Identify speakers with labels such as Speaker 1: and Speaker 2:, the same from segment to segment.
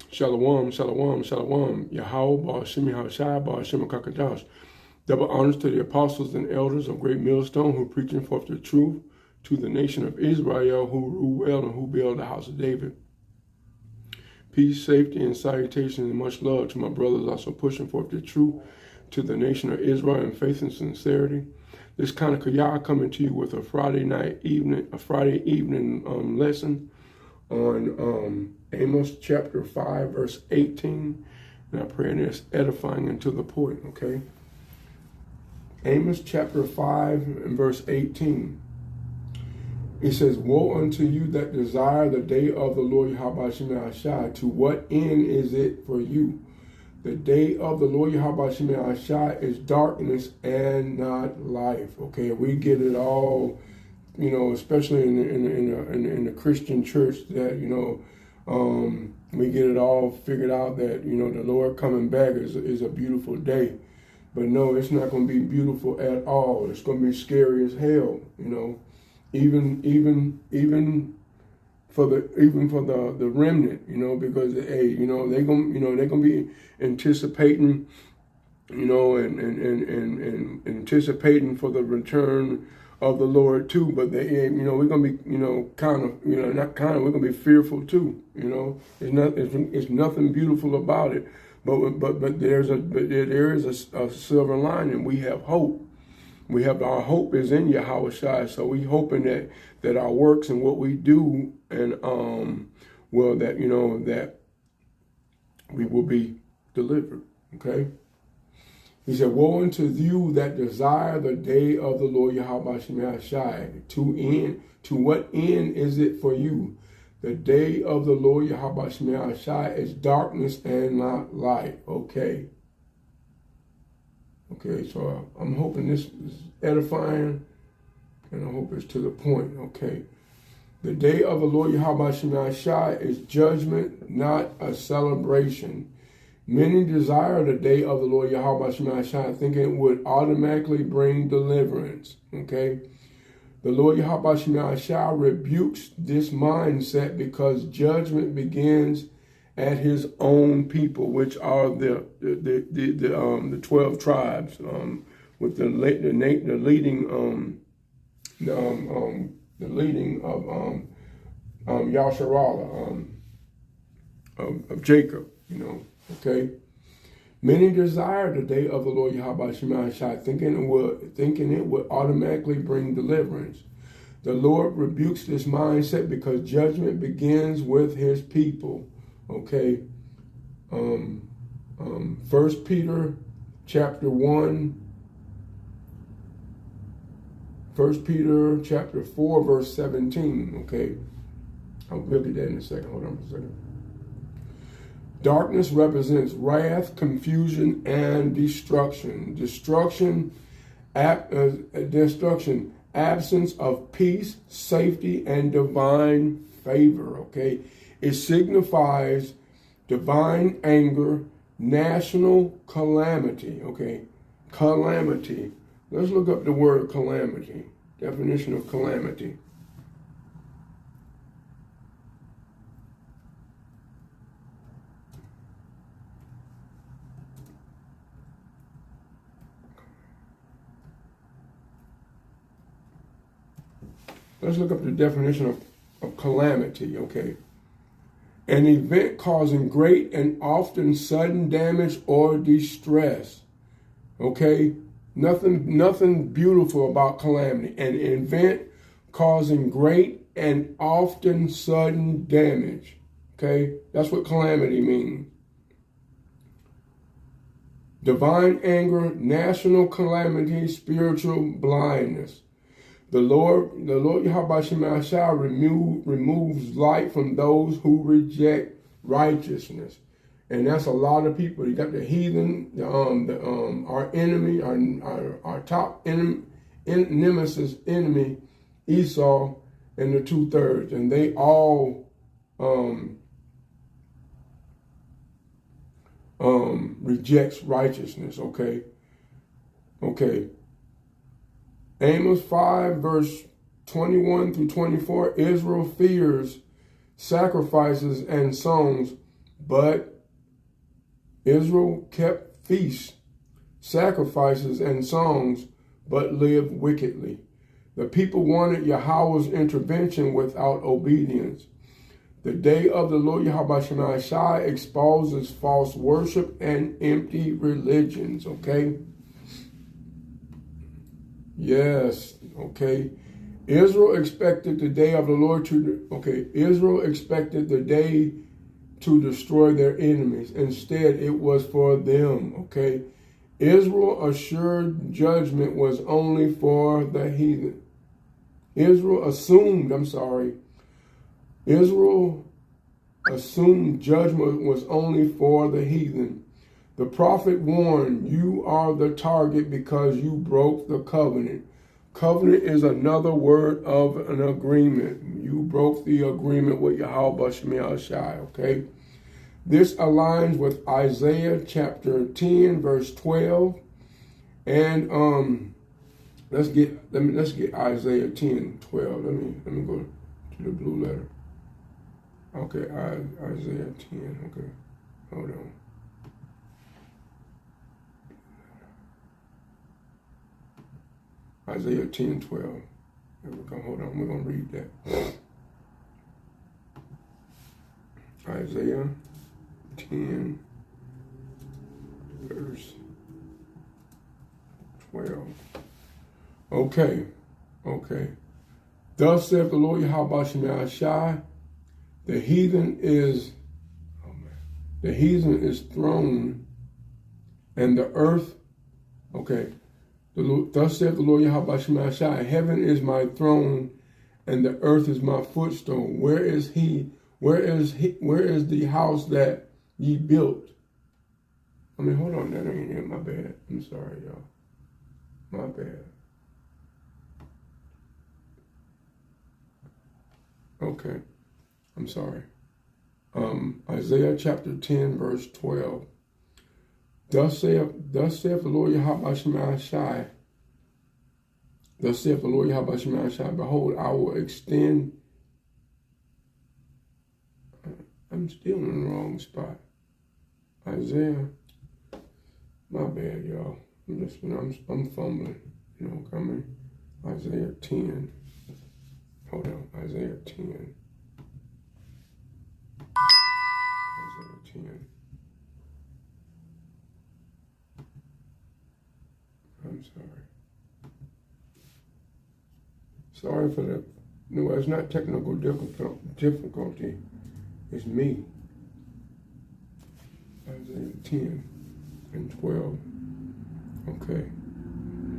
Speaker 1: Shalom, shalom, shalom. Yahweh, Ba'ashim Yahshai, Ba'ashim Kakadash. Double honors to the apostles and elders of Great Millstone who preaching forth the truth to the nation of Israel who rule well and who build the house of David. Peace, safety, and salutation and much love to my brothers also pushing forth the truth to the nation of Israel in faith and sincerity. This kind of Kayah coming to you with a Friday evening lesson on Amos chapter 5, verse 18. And I pray it's edifying and to the point, okay? Amos chapter 5 and verse 18. It says, woe unto you that desire the day of the Lord Yahweh Shai. To what end is it for you? The day of the Lord Yahweh Shai is darkness and not life. Okay, we get it all, you know, especially in the Christian church that, you know, we get it all figured out that, you know, the Lord coming back is a beautiful day. But no, it's not going to be beautiful at all. It's going to be scary as hell, you know. Even for the remnant, you know, because hey, you know, they're gonna be anticipating, you know, and anticipating for the return of the Lord too. But they, you know, we're gonna be, you know, we're gonna be fearful too. You know, it's nothing beautiful about it. But there is a silver lining. We have hope. Our hope is in Yahweh Shai, so we hoping that our works and what we do and that, you know, that we will be delivered. Okay. He said, woe unto you that desire the day of the Lord Yahweh Shai. To what end is it for you? The day of the Lord Yahweh Shai is darkness and not light. Okay. Okay, so I'm hoping this is edifying, and I hope it's to the point, okay? The day of the Lord Yahweh Shai is judgment, not a celebration. Many desire the day of the Lord Yahweh Shai, thinking it would automatically bring deliverance, okay? The Lord Yahweh Shai rebukes this mindset because judgment begins at his own people, which are the 12 tribes, with the leading of Yasharallah, of Jacob, you know, okay? Many desire the day of the Lord Yahweh Shai, thinking it would automatically bring deliverance. The Lord rebukes this mindset because judgment begins with his people. Okay, 1 Peter chapter 1, 1 Peter chapter 4, verse 17, okay? I'll look at that in a second. Hold on a second. Darkness represents wrath, confusion, and destruction. Destruction, absence of peace, safety, and divine favor, okay? It signifies divine anger, national calamity, okay? Calamity. Let's look up the word calamity. Definition of calamity. Let's look up the definition of calamity, okay? An event causing great and often sudden damage or distress. Okay? Nothing beautiful about calamity. An event causing great and often sudden damage. Okay? That's what calamity means. Divine anger, national calamity, spiritual blindness. The Lord Yahweh Shai removes light from those who reject righteousness. And that's a lot of people. You got the heathen, our enemy, our top nemesis enemy, Esau, and the 2/3. And they all rejects righteousness, okay? Okay. Amos 5, verse 21 through 24, Israel fears sacrifices and songs, But Israel kept feasts, sacrifices, and songs, but lived wickedly. The people wanted Yahweh's intervention without obedience. The day of the Lord Yahweh Shemai Shai exposes false worship and empty religions, okay? Yes, okay. Israel expected the day of the Lord Israel expected the day to destroy their enemies. Instead, it was for them, okay? Israel assured judgment was only for the heathen. Israel assumed judgment was only for the heathen. The prophet warned, you are the target because you broke the covenant. Covenant is another word of an agreement. You broke the agreement with Yahweh Shemai Shai, okay? This aligns with Isaiah chapter 10, verse 12. And let's get Isaiah 10, 12. Let me go to the blue letter. Okay, Isaiah 10. Okay, hold on. Isaiah 10, 12. Here we go. Hold on. We're going to read that. Isaiah 10, verse 12. Okay. Thus saith the Lord Yahweh Shemai Shai, the heathen is thrown, and the earth, thus saith the Lord Yahweh Shemai Shai, heaven is my throne, and the earth is my footstool. Where is the house that ye built? Hold on, that ain't it. My bad. I'm sorry, y'all. My bad. Okay, I'm sorry. Isaiah chapter 10, verse 12. Thus saith the Lord Yahweh Shemai Shai. Thus saith the Lord Yahweh Shemai Shai, behold, I will extend. I'm still in the wrong spot. Isaiah. My bad, y'all. I'm fumbling. Coming. Isaiah 10. Hold on. Isaiah 10. Isaiah 10. I'm sorry. Sorry for that. No, it's not technical difficulty. It's me. Isaiah 10 and 12. Okay.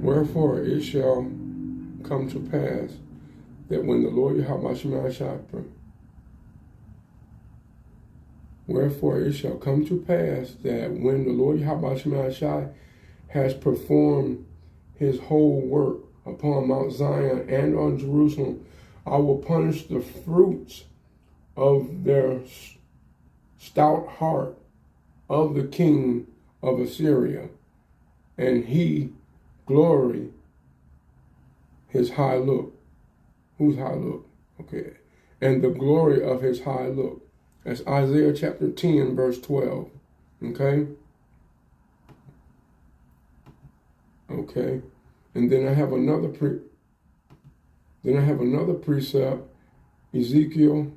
Speaker 1: Wherefore it shall come to pass that when the Lord Yahweh Shemai Shai, wherefore it shall come to pass that when the Lord Yahweh Shemai Shai has performed his whole work upon Mount Zion and on Jerusalem, I will punish the fruits of their stout heart of the king of Assyria, and he glory his high look. Whose high look? Okay. And the glory of his high look. That's Isaiah chapter 10, verse 12. Okay? Okay. And then I have another precept, Ezekiel.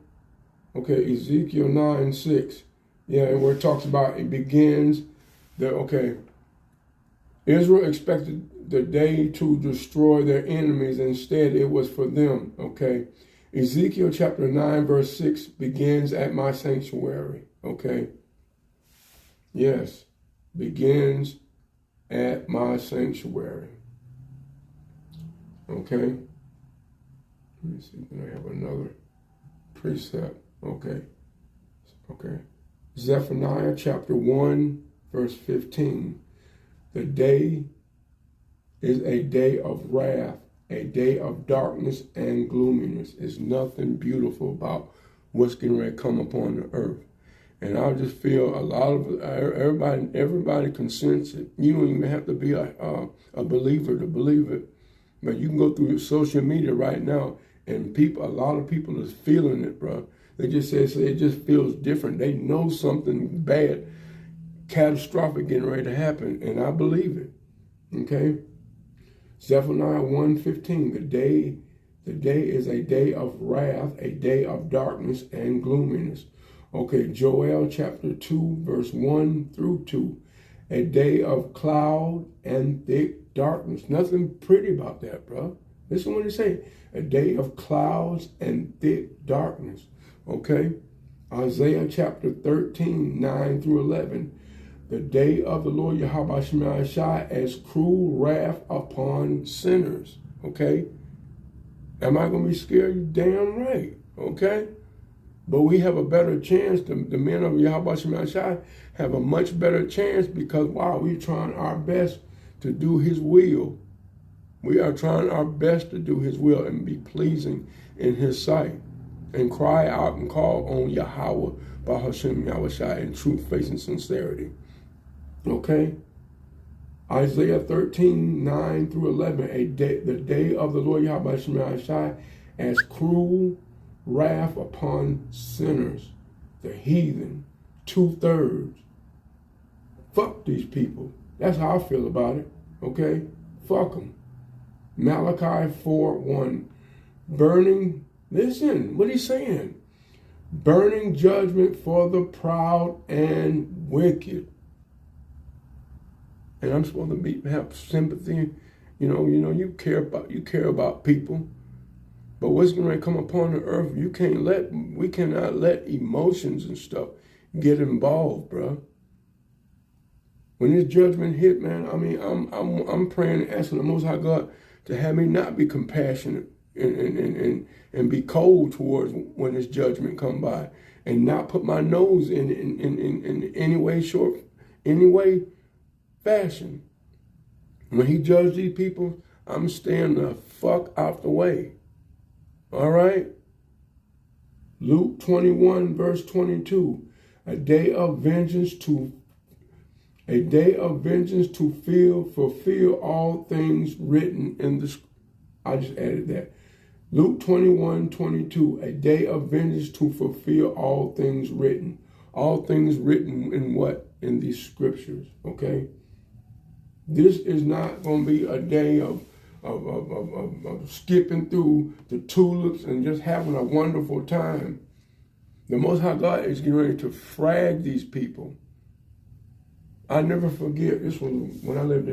Speaker 1: Okay, Ezekiel 9, 6. Yeah, and where it talks about it begins Israel expected the day to destroy their enemies. Instead, it was for them. Okay. Ezekiel chapter 9, verse 6 begins at my sanctuary. Okay. Yes. Begins at my sanctuary. Okay. Let me see. Then I have another precept. Okay. Zephaniah chapter 1, verse 15. The day is a day of wrath, a day of darkness and gloominess. There's nothing beautiful about what's getting ready to come upon the earth. And I just feel a lot of everybody can sense it. You don't even have to be a believer to believe it. But you can go through social media right now, and a lot of people is feeling it, bro. They just say it just feels different. They know something bad, catastrophic getting ready to happen, and I believe it. Okay? Zephaniah 1:15, the day is a day of wrath, a day of darkness and gloominess. Okay, Joel chapter 2, verse 1 through 2, a day of cloud and thick darkness. Nothing pretty about that, bro. Listen what it say, a day of clouds and thick darkness. Okay, Isaiah chapter 13, 9 through 11, the day of the Lord Yahweh Shemashai as cruel wrath upon sinners. Okay? Am I going to be scared? You damn right. Okay? But we have a better chance. The men of Yahweh Shemashai have a much better chance because, wow, we're trying our best to do his will. We are trying our best to do his will and be pleasing in his sight. And cry out and call on Yahweh by Hashem Yahushai in truth, faith, and sincerity. Okay? Isaiah 13, 9 through 11, the day of the Lord Yahweh Shemashai as cruel wrath upon sinners, the heathen, 2/3. Fuck these people. That's how I feel about it. Okay? Fuck them. Malachi 4:1, burning, listen, what he's saying? Burning judgment for the proud and wicked. And I'm supposed to have sympathy. You care about people. But what's going to come upon the earth, we cannot let emotions and stuff get involved, bro. When this judgment hit, man, I mean, I'm praying and asking the Most High God to have me not be compassionate and be cold towards when this judgment come by, and not put my nose in any way, fashion. When he judged these people, I'm staying the fuck out the way. All right? Luke 21, verse 22, a day of vengeance to fulfill all things written in the. I just added that. Luke 21:22, a day of vengeance to fulfill all things written. All things written in what? In these scriptures, okay? This is not going to be a day of skipping through the tulips and just having a wonderful time. The Most High God is getting ready to frag these people. I never forget, this was when I lived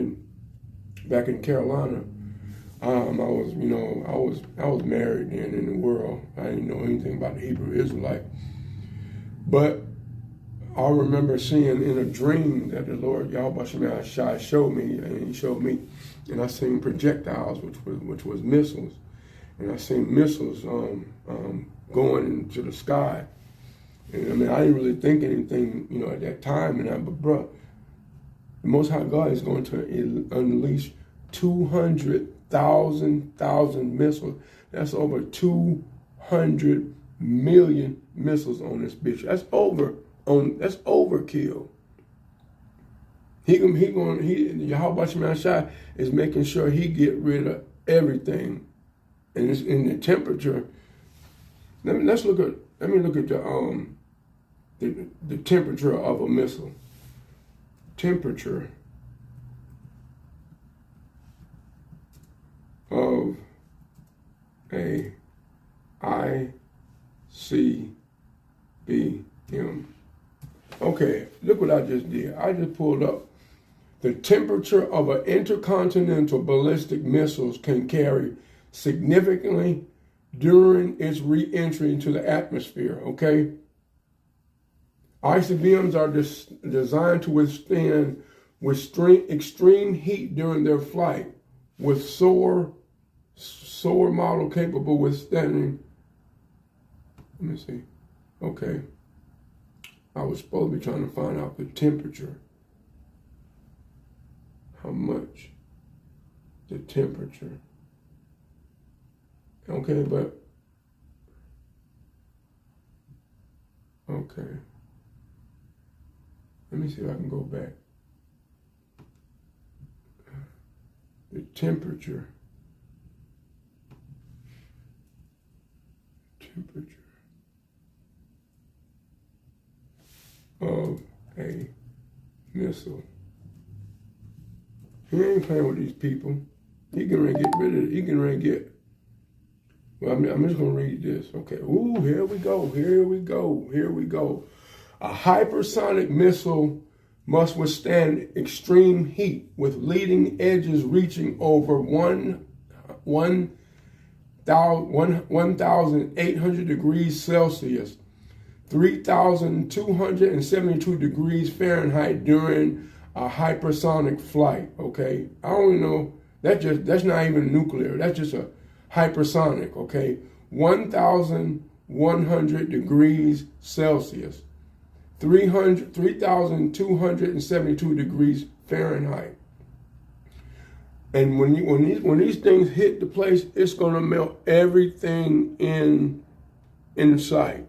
Speaker 1: back in Carolina. I was married then in the world. I didn't know anything about the Hebrew Israelite. But I remember seeing in a dream that the Lord Yahweh Shemashai showed me, and I seen projectiles, which was missiles, and I seen missiles going into the sky. And I mean, I didn't really think anything, at that time. But bro, the Most High God is going to unleash 200,000 missiles. That's over 200 million missiles on this bitch. That's overkill. Yahweh Shemashai is making sure he get rid of everything. And it's in the temperature. Let me look at the temperature of a missile. Temperature of a ICBM. Okay, look what I just did. I just pulled up. The temperature of an intercontinental ballistic missiles can carry significantly during its re-entry into the atmosphere, okay? ICBMs are designed to withstand extreme heat during their flight, with solar model capable of withstanding. Let me see. Okay. I was supposed to be trying to find out the temperature. How much? The temperature. Okay, but. Okay. Let me see if I can go back. The temperature. of a missile. He ain't playing with these people. He can really get rid of it. He can really get. Well, I'm just going to read this. Okay. Ooh, here we go. Here we go. Here we go. A hypersonic missile must withstand extreme heat with leading edges reaching over 1,800 degrees Celsius, 3,272 degrees Fahrenheit during a hypersonic flight. Okay, I don't know. That's not even nuclear. That's just a hypersonic. Okay, 1,100 degrees Celsius, 3,272 degrees Fahrenheit. And when these things hit the place, it's gonna melt everything in sight,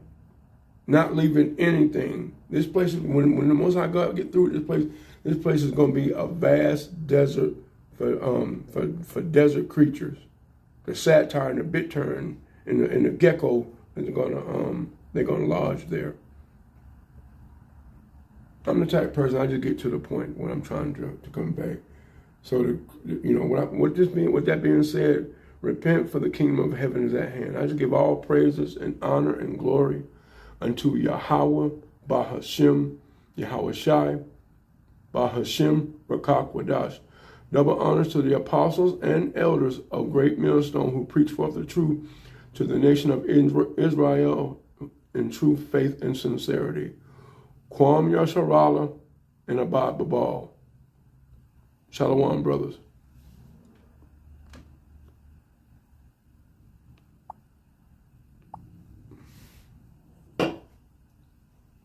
Speaker 1: not leaving anything. This place is when the Most High God get through this place is gonna be a vast desert for desert creatures. The satyr and the bittern and the gecko is they're gonna lodge there. I'm the type of person, I just get to the point when I'm trying to convey. So, with that being said, repent, for the kingdom of heaven is at hand. I just give all praises and honor and glory unto Yahweh, Bahashem, Yahweh Shai, Bahashem, Rakak Wadash. Double honors to the apostles and elders of Great Millstone who preach forth the truth to the nation of Israel in true faith and sincerity. Kwam Yasharala and Abad Babal. Shalom, brothers.